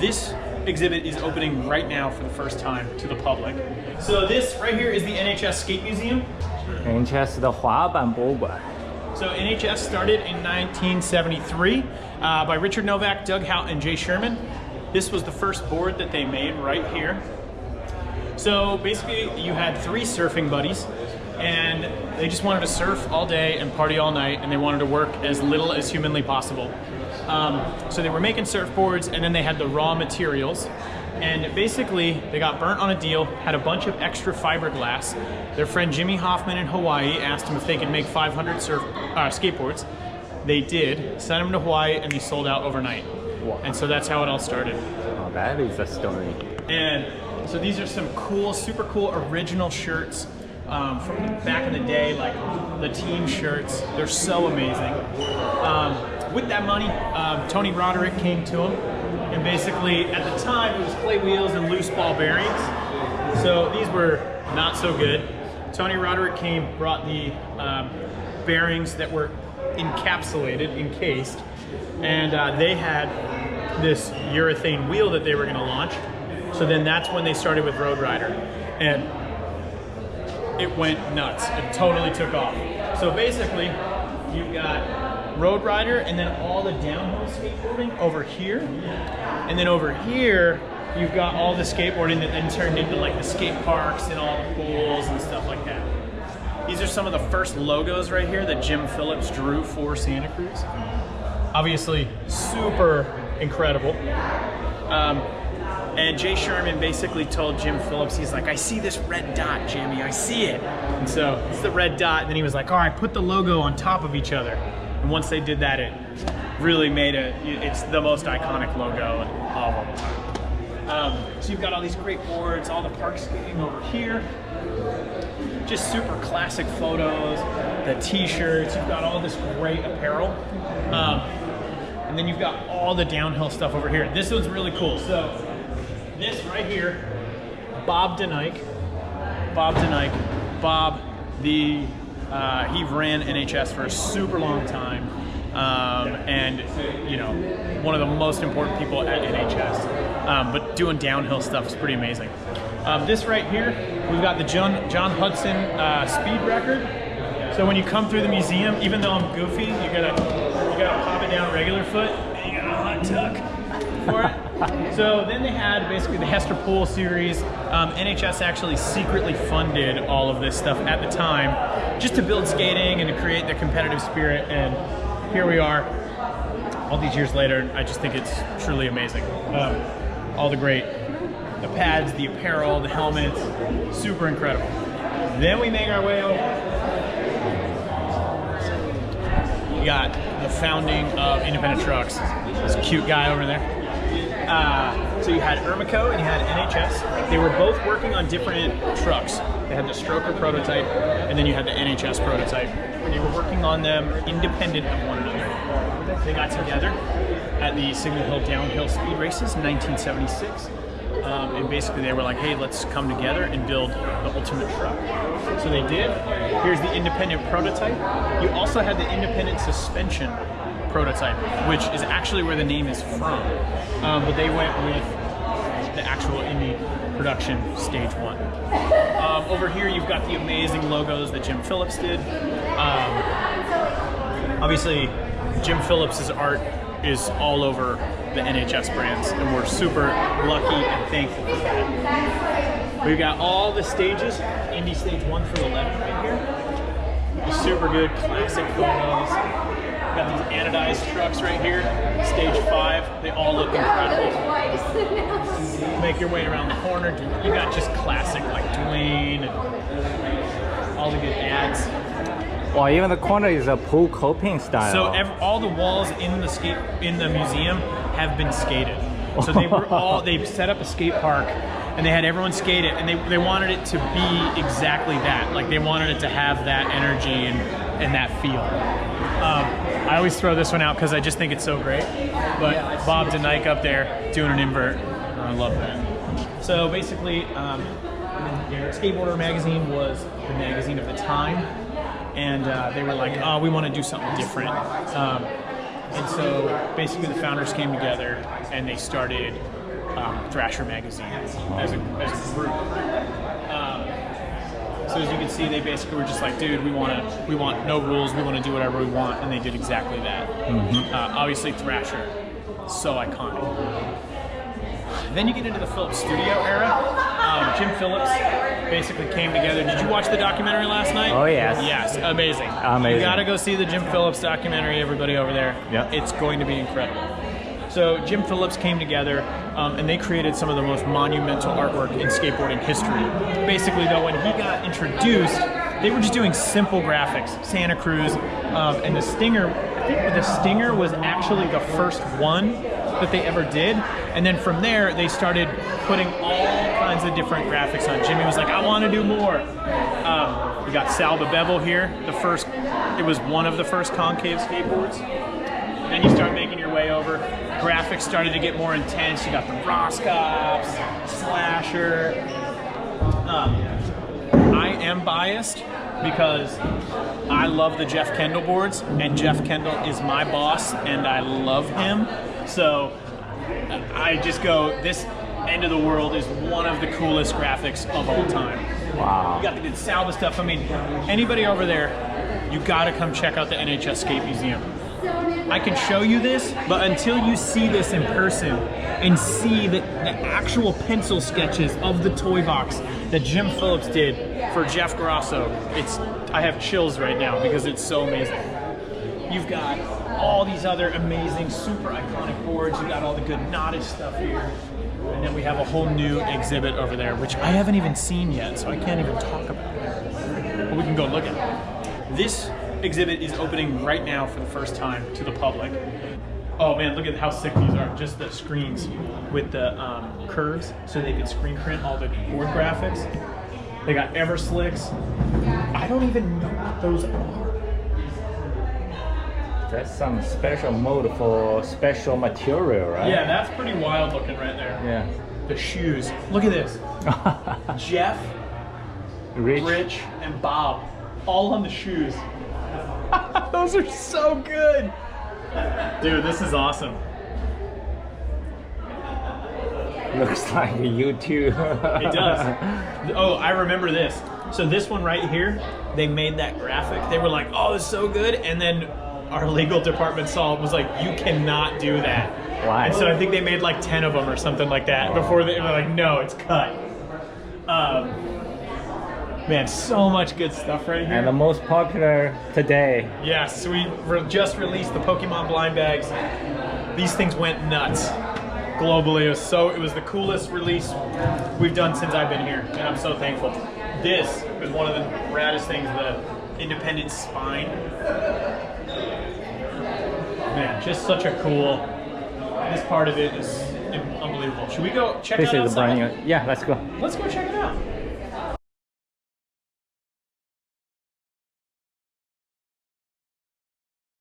this exhibit is opening right now for the first time to the public. So this right here is the NHS Skate Museum. NHS 的滑板博物馆。 So NHS started in 1973 by Richard Novak, Doug Hout, and Jay Sherman. This was the first board that they made right here. So basically you had 3 surfing buddies and they just wanted to surf all day and party all night, and they wanted to work as little as humanly possible. So they were making surfboards, and then they had the raw materials, and basically they got burnt on a deal, had a bunch of extra fiberglass. Their friend Jimmy Hoffman in Hawaii asked them if they could make 500 skateboards. They did, sent them to Hawaii, and they sold out overnight. Wow. And so that's how it all started. Oh, that is a story. And so these are some cool, super cool original shirts from back in the day, like the team shirts. They're so amazing. With that money, Tony Roderick came to him, and basically at the time it was clay wheels and loose ball bearings. So these were not so good. Tony Roderick came, brought the bearings that were encapsulated, encased, and they had this urethane wheel that they were going to launch. So then that's when they started with Road Rider, and it went nuts. It totally took off. So basically, you've got Road Rider, and then all the downhill skateboarding over here, and then over here you've got all the skateboarding that then turned into like the skate parks and all the pools and stuff like that. These are some of the first logos right here that Jim Phillips drew for SantaCruz. Obviously, super incredible. And Jay Sherman basically told Jim Phillips, he's like, I see this red dot, Jimmy, I see it. And so it's the red dot, and then he was like, all right, put the logo on top of each other. And once they did that, it really made it's the most iconic logo of all time. So you've got all these great boards, all the park skating over here. Just super classic photos, the t-shirts, you've got all this great apparel. And then you've got all the downhill stuff over here. This one's really cool. So this right here, Bob DeNike. Bob, he ran NHS for a super long time, and you know, one of the most important people at NHS. But doing downhill stuff is pretty amazing. This right here, we've got the John Hudson speed record. So when you come through the museum, even though I'm goofy, you gotta pop it down regular foot, and you gotta hot tuck for it. So then they had basically the Hester Pool series. NHS actually secretly funded all of this stuff at the time just to build skating and to create the competitive spirit, and here we are all these years later. I just think it's truly amazing. All the pads, the apparel, the helmets, super incredible. Then we make our way over. You got the founding of independent trucks. This cute guy over there. So you had Ermico and you had NHS. They were both working on different trucks. They had the Stroker prototype, and then you had the NHS prototype. They were working on them independent of one another. They got together at the Signal Hill Downhill Speed Races in 1976. And basically they were like, hey, let's come together and build the ultimate truck. So they did. Here's the independent prototype. You also had the independent suspension prototype, which is actually where the name is from. But they went with the actual Indy production stage 1. Over here you've got the amazing logos that Jim Phillips did. Obviously, Jim Phillips's art is all over the NHS brands, and we're super lucky and thankful for that. We've got all the stages, Indy stage 1 through 11 right here. Super good classic photos. We've got these anodized trucks right here, stage 5. They all look incredible. Make your way around the corner. You got just classic like Dwayne and all the good ads. Well, even the corner is a pool coping style. So all the walls in the museum have been skated. So they set up a skate park, and they had everyone skate it, and they wanted it to be exactly that. Like, they wanted it to have that energy and that feel. I always throw this one out because I just think it's so great. But Bob DeNike up there doing an invert, I love that. So basically, Skateboarder magazine was the magazine of the time. And they were like, oh, we want to do something different. And so basically the founders came together and they started Thrasher magazine as a group. So as you can see, they basically were just like, dude, we want no rules, we want to do whatever we want, and they did exactly that. Obviously, Thrasher, so iconic. Then you get into the Phillips studio era. Jim Phillips basically came together. Did you watch the documentary last night? Oh, yes. Yes, amazing. Amazing. You gotta go see the Jim Phillips documentary, everybody over there. Yep. It's going to be incredible. So Jim Phillips came together and they created some of the most monumental artwork in skateboarding history. Basically though, when he got introduced, they were just doing simple graphics. SantaCruz and the Stinger, I think the Stinger was actually the first one that they ever did. And then from there, they started putting all kinds of different graphics on. Jimmy was like, I want to do more. We got Salva Bevel here. It was one of the first concave skateboards. Then you start making your way over. Graphics started to get more intense. You got the Roscops, Slasher. I am biased because I love the Jeff Kendall boards, and Jeff Kendall is my boss, and I love him. So I just go, this End of the World is one of the coolest graphics of all time. Wow. You got the good Salva stuff. I mean, anybody over there, you gotta come check out the NHS Skate Museum. I can show you this, but until you see this in person and see the actual pencil sketches of the toy box that Jim Phillips did for Jeff Grosso, I have chills right now because it's so amazing. You've got all these other amazing, super iconic boards. You got all the good knotted stuff here. And then we have a whole new exhibit over there, which I haven't even seen yet, so I can't even talk about it. But we can go look at it. This exhibit is opening right now for the first time to the public. Oh man, look at how sick these are. Just the screens with the curves, so they can screen print all the board graphics. They got Everslicks. I don't even know what those are. That's some special mode for special material, right? Yeah, that's pretty wild looking right there. Yeah. The shoes. Look at this. Jeff, Rich, and Bob, all on the shoes. Those are so good. Dude, this is awesome. Looks like you too. It does. Oh, I remember this. So this one right here, they made that graphic. They were like, oh, it's so good. And then our legal department saw it, was like, you cannot do that. Why? And so I think they made like 10 of them or something like that before they were like, no, it's cut. Man, so much good stuff right here. And the most popular today. Yes, we just released the Pokemon blind bags. These things went nuts globally. It was the coolest release we've done since I've been here, and I'm so thankful. This was one of the raddest things, the independent spine. Man, just such a cool, this part of it is unbelievable. Should we go check This out is the outside? brand new. Yeah, let's go. Let's go check it out.